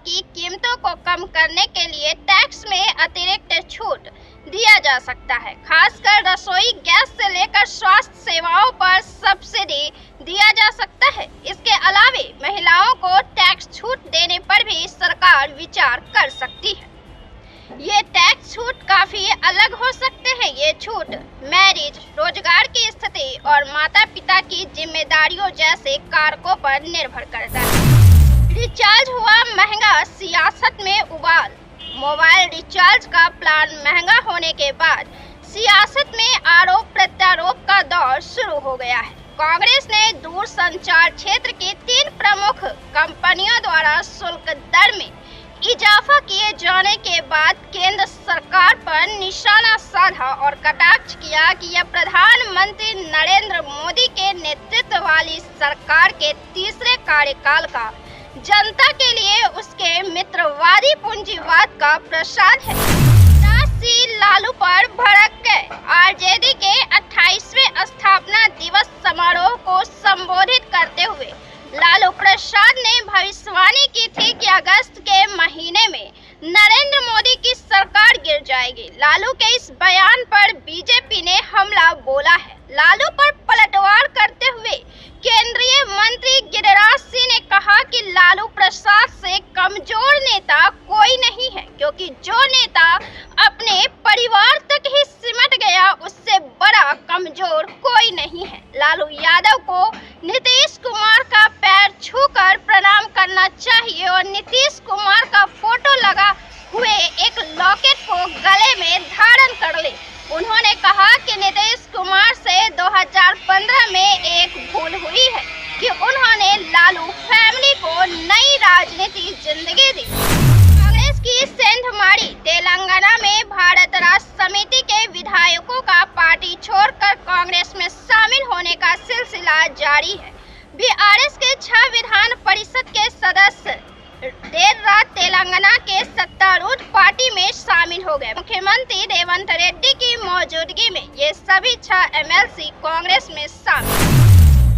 की कीमतों को कम करने के लिए टैक्स में अतिरिक्त छूट दिया जा सकता है। खासकर रसोई गैस से लेकर स्वास्थ्य सेवाओं पर सब्सिडी दिया जा सकता है। इसके अलावा महिलाओं को टैक्स छूट देने पर भी सरकार विचार कर सकती है। ये टैक्स छूट काफी अलग हो सकते हैं। ये छूट मैरिज, रोजगार की स्थिति और माता पिता की जिम्मेदारियों जैसे कारकों पर निर्भर करता है। रिचार्ज हुआ महंगा, सियासत में उबाल। मोबाइल रिचार्ज का प्लान महंगा होने के बाद सियासत में आरोप प्रत्यारोप का दौर शुरू हो गया है। कांग्रेस ने दूरसंचार क्षेत्र की 3 प्रमुख कंपनियों द्वारा शुल्क दर में इजाफा किए जाने के बाद केंद्र सरकार पर निशाना साधा और कटाक्ष किया कि यह प्रधानमंत्री नरेंद्र मोदी के नेतृत्व वाली सरकार के तीसरे कार्यकाल का जनता के लिए उसके मित्रवादी पूंजीवाद का प्रसाद है। लालू पर भड़क गए। आरजेडी के 28वें स्थापना दिवस समारोह को संबोधित करते हुए लालू प्रसाद ने भविष्यवाणी की थी कि अगस्त के महीने में नरेंद्र मोदी की सरकार गिर जाएगी। लालू के इस बयान पर बीजेपी ने हमला बोला है। लालू पर पलटवार करते हुए केंद्रीय मंत्री गिरिराज सिंह ने कहा कि लालू प्रसाद से कमजोर नेता कोई नहीं है, क्योंकि जो नेता अपने परिवार तक ही सिमट गया उससे बड़ा कमजोर कोई नहीं है। लालू यादव को नीतीश कुमार का पैर छूकर प्रणाम करना चाहिए और नीतीश कुमार का फोटो लगा हुए एक लॉकेट को गले में धारण कर ले। उन्होंने कहा कि नीतीश कुमार से 2015 में एक भूल हुई है कि उन्होंने लालू फैमिली को नई राजनीति जिंदगी दी। कांग्रेस की सेंध मारी। तेलंगाना में भारत राष्ट्र समिति के विधायकों का पार्टी छोड़कर कांग्रेस में शामिल होने का सिलसिला जारी है। बीआरएस के 6 विधान परिषद के सदस्य देर रात तेलंगाना के सत्तारूढ़ पार्टी में शामिल हो गए। मुख्यमंत्री रेवंत रेड्डी की मौजूदगी में ये सभी 6 एमएलसी कांग्रेस में शामिल।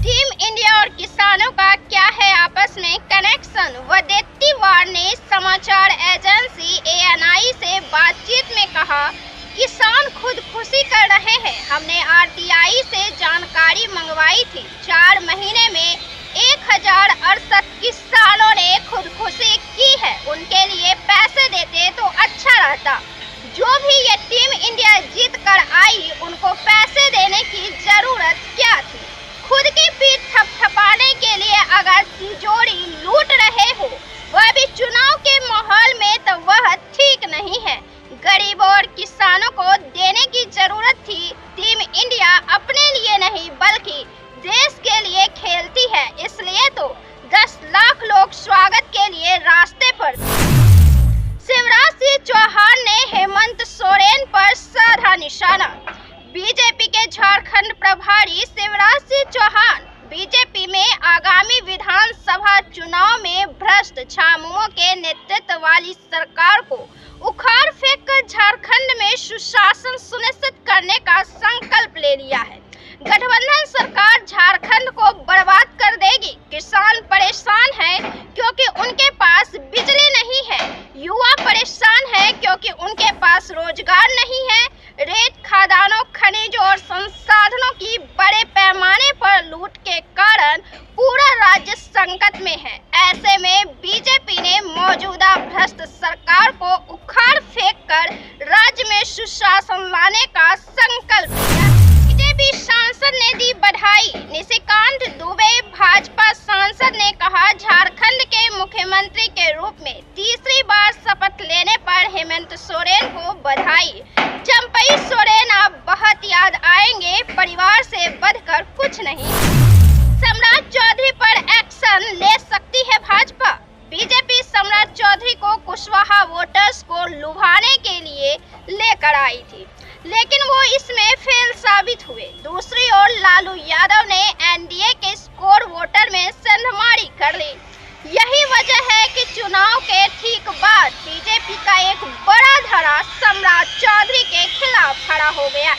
टीम इंडिया और किसानों का क्या है आपस में कनेक्शन? वडेट्टीवार ने समाचार एजेंसी एएनआई से बातचीत में कहा, किसान खुदकुशी कर रहे हैं। हमने आरटीआई से जानकारी मंगवाई थी। 4 महीने में 1068 किसानों ने खुदकुशी की है। उनके लिए पैसे देते तो अच्छा रहता। जो भी ये टीम इंडिया जीत कर आई उनको पैसे देने की जरूरत क्या थी? खुद की पीठ थपथपाने के लिए अगर तिजोरी लूट रहे हो, वह भी चुनाव के माहौल में, तो वह ठीक नहीं है। गरीबों और किसानों को देने की जरूरत थी। टीम इंडिया अपने लिए नहीं बल्कि देश के लिए खेलती है, इसलिए तो 10 लाख लोग स्वागत के लिए रास्ते पर। शिवराज सिंह चौहान ने हेमंत सोरेन पर साधा निशाना। बीजेपी के झारखंड प्रभारी शिवराज सिंह चौहान बीजेपी में आगामी विधानसभा चुनाव में भ्रष्ट झामुमो के नेतृत्व वाली सरकार को उखाड़ फेंककर झारखंड में सुशासन सुनिश्चित करने का संकल्प ले लिया है। गठबंधन सरकार झारखंड को बर्बाद कर देगी। किसान परेशान है क्योंकि उनके पास बिजली नहीं है। युवा परेशान है क्योंकि उनके पास रोजगार नहीं है। रेत खदानों, खनिजों और संसाधनों की बड़े पैमाने पर लूट के कारण पूरा राज्य संकट में है। ऐसे में बीजेपी ने मौजूदा भ्रष्ट सरकार को उखाड़ फेंककर राज्य में सुशासन लाने का संकल्प लिया। बीजेपी सांसद ने दी बधाई। निशिकांत दुबे भाजपा सांसद ने कहा, झारखंड के मुख्यमंत्री के रूप में तीसरी बार शपथ लेने पर हेमंत सोरेन को बधाई। चंपई सोरेन आप बहुत याद आएंगे, परिवार से बढ़कर कुछ नहीं। सम्राट चौधरी पर एक्शन ले सकती है भाजपा। बीजेपी सम्राट चौधरी को कुशवाहा वोटर्स को लुभाने के लिए लेकर आई थी, लेकिन वो इसमें फेल साबित हुए। दूसरी ओर लालू यादव ने एनडीए के स्कोर वोटर में सेंधमारी कर ली। यही वजह है कि चुनाव के ठीक बाद बीजेपी का एक बड़ा धड़ा सम्राट चौधरी के खिलाफ खड़ा हो गया।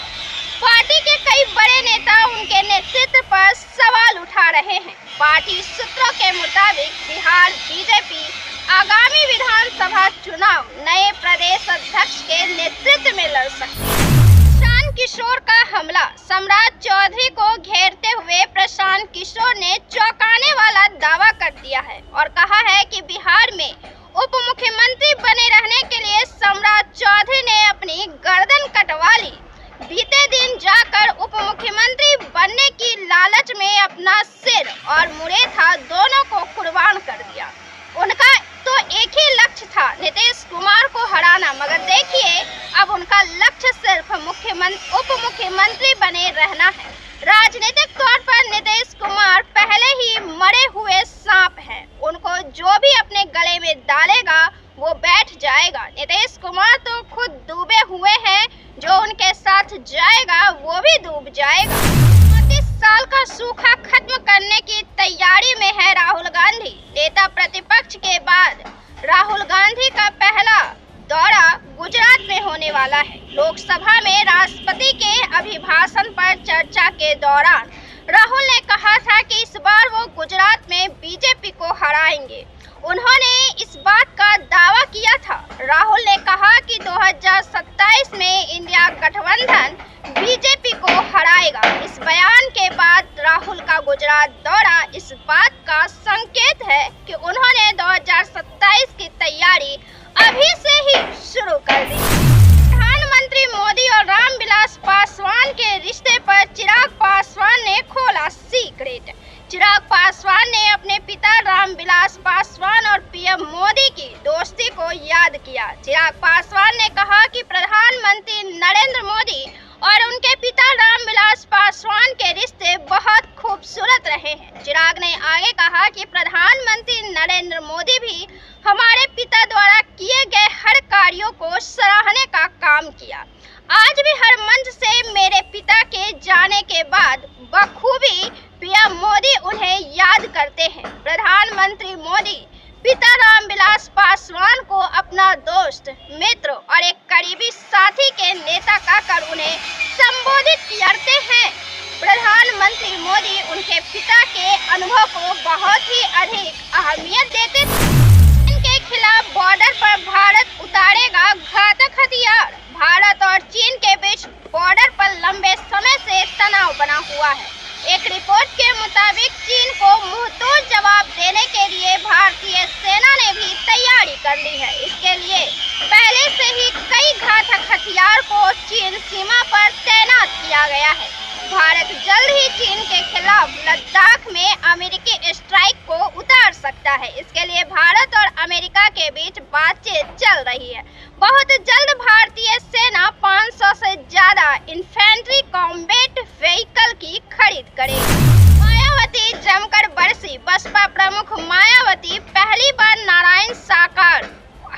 पार्टी के कई बड़े नेता उनके नेतृत्व पर सवाल उठा रहे हैं। पार्टी सूत्रों के मुताबिक बिहार बीजेपी आगामी विधानसभा चुनाव नए प्रदेश अध्यक्ष के नेतृत्व में लड़ सकते हैं। प्रशांत किशोर का हमला। सम्राट चौधरी को घेरते हुए प्रशांत किशोर ने चौंकाने वाला दावा कर दिया है और कहा है कि बिहार में उप मुख्यमंत्री बने रहने के लिए सम्राट चौधरी ने अपनी गर्दन कटवा ली। बीते दिन जाकर उप मुख्यमंत्री बनने की लालच में अपना सिर और मुरेठा दोनों को कुर्बान कर दिया। उनका तो एक ही लक्ष्य था, नीतीश कुमार को हराना, मगर देखिए अब उनका लक्ष्य सिर्फ उप मुख्यमंत्री बने रहना है। राजनीतिक तौर पर नीतीश कुमार पहले ही मरे हुए सांप हैं। उनको जो भी अपने गले में डालेगा वो बैठ जाएगा। नीतीश कुमार तो खुद डूबे हुए हैं, जो उनके साथ जाएगा वो भी डूब जाएगा। 35 साल का सूखा खत्म करने की तैयारी में है राहुल गांधी। नेता प्रतिपक्ष के बाद राहुल गांधी का पहला दौरा गुजरात में होने वाला है। लोकसभा में राष्ट्रपति के अभिभाषण पर चर्चा के दौरान राहुल ने कहा था कि इस बार वो गुजरात में बीजेपी को हराएंगे। उन्होंने इस बात का दावा किया था। राहुल ने कहा कि 2027 में इंडिया गठबंधन बीजेपी को हराएगा। इस बयान के बाद राहुल का गुजरात दौरा इस बात का संकेत है कि उन्होंने 2027 की तैयारी अभी से ही शुरू कर दी। प्रधानमंत्री मोदी और रामविलास पासवान के रिश्ते पर चिराग पासवान ने खोला सीक्रेट। चिराग पासवान ने अपने पिता रामविलास पासवान और पीएम मोदी की दोस्ती को याद किया। चिराग पासवान ने कहा कि प्रधानमंत्री नरेंद्र मोदी और उनके पिता रामविलास पासवान के रिश्ते बहुत खूबसूरत रहे हैं। चिराग ने आगे कहा कि प्रधानमंत्री नरेंद्र मोदी भी हमारे पिता द्वारा किए गए हर कार्यों को सराहने का काम किया। आज भी हर मंच से मेरे पिता के जाने के बाद बखूबी पीएम मोदी उन्हें याद करते हैं। प्रधानमंत्री मोदी पिता रामविलास पासवान को अपना दोस्त, मित्र और एक करीबी साथी के नेता कहकर उन्हें संबोधित करते हैं। प्रधानमंत्री मोदी उनके पिता के अनुभव को बहुत ही अधिक अहमियत देते थे। इनके खिलाफ बॉर्डर पर भारत उतारेगा घातक हथियार। भारत और चीन के बीच बॉर्डर पर लंबे समय से तनाव बना हुआ है। एक रिपोर्ट के मुताबिक चीन को मुंहतोड़ जवाब देने के लिए भारतीय सेना ने भी तैयारी कर ली है। इसके लिए पहले से ही कई घातक हथियार को चीन सीमा पर तैनात किया गया है। भारत जल्द ही चीन के खिलाफ लद्दाख में अमेरिकी स्ट्राइक को उतार सकता है। इसके लिए भारत और अमेरिका के बीच बातचीत चल रही है। बहुत जल्द भारतीय सेना 500 से ज्यादा इन्फेंट्री कॉम्बैट व्हीकल की खरीद करेगी। मायावती जमकर बरसी। बसपा प्रमुख मायावती पहली बार नारायण साकार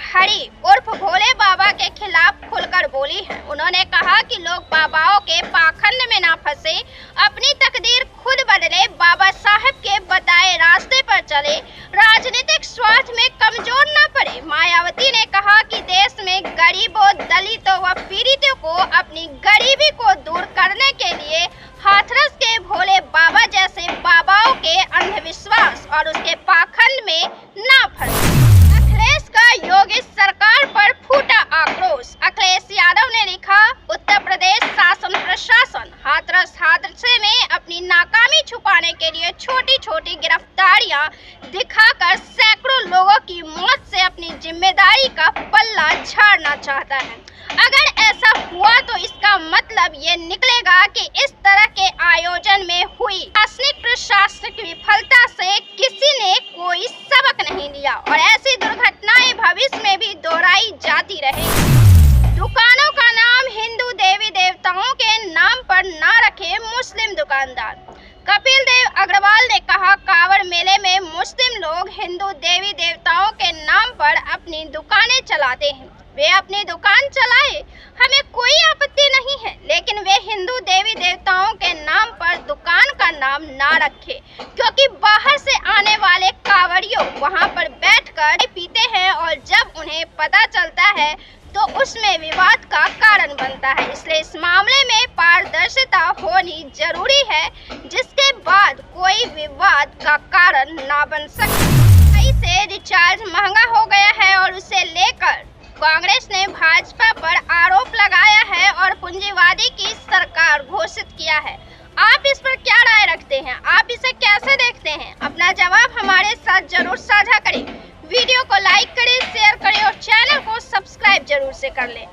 हरि उर्फ भोले बाबा के खिलाफ खुलकर बोली है। उन्होंने कहा कि लोग बाबाओं के पाखंड में ना फंसे, अपनी तकदीर खुद बदले, बाबा साहब के बताए रास्ते पर चले, राजनीतिक स्वार्थ में कमजोर न पड़े। मायावती ने कहा कि देश में गरीबों, दलितों व पीड़ितों को अपनी गरीबी को दूर करने के लिए हाथरस के भोले बाबा जैसे बाबाओं के अंधविश्वास और उसके पाखंड में न फंसे। अखिलेश का योगी सरकार पर फूटा आक्रोश। अखिलेश यादव ने लिखा, उत्तर प्रदेश शासन प्रशासन हाथरस हादसे में अपनी नाकामी छुपाने के लिए छोटी छोटी गिरफ्तारियां दिखाकर सैकड़ों लोगों की मौत से अपनी जिम्मेदारी का पल्ला झाड़ना चाहता है। अगर ऐसा हुआ तो इसका मतलब ये निकलेगा कि इस तरह के आयोजन में हुई प्रशासनिक विफलता से किसी ने कोई सबक नहीं लिया और ऐसी दुर्घटनाएं भविष्य में भी दोहराई जाती रहेंगी। दुकानों का नाम हिंदू देवी देवताओं के नाम पर ना रखे मुस्लिम दुकानदार। कपिल देव अग्रवाल ने कहा, कांवड़ मेले में मुस्लिम लोग हिंदू देवी देवताओं के नाम पर अपनी दुकानें चलाते हैं। वे अपनी दुकान चलाए, हमें कोई आपत्ति नहीं है, लेकिन वे हिंदू देवी देवताओं के नाम पर दुकान का नाम ना रखे, क्योंकि बाहर से आने वाले कांवड़ियों वहां पर बैठकर पीते हैं और जब उन्हें पता चलता है तो उसमें विवाद का कारण बनता है। इसलिए इस मामले में पारदर्शिता होनी जरूरी है, जिसके बाद कोई विवाद का कारण ना बन सके। 22 से रिचार्ज महंगा हो गया है और उसे लेकर कांग्रेस ने भाजपा पर आरोप लगाया है और पूंजीवादी की सरकार घोषित किया है। आप इस पर क्या राय रखते हैं? आप इसे कैसे देखते हैं? अपना जवाब हमारे साथ जरूर साझा करें। वीडियो को लाइक करें, शेयर करें और चैनल को सब्सक्राइब जरूर से कर लें।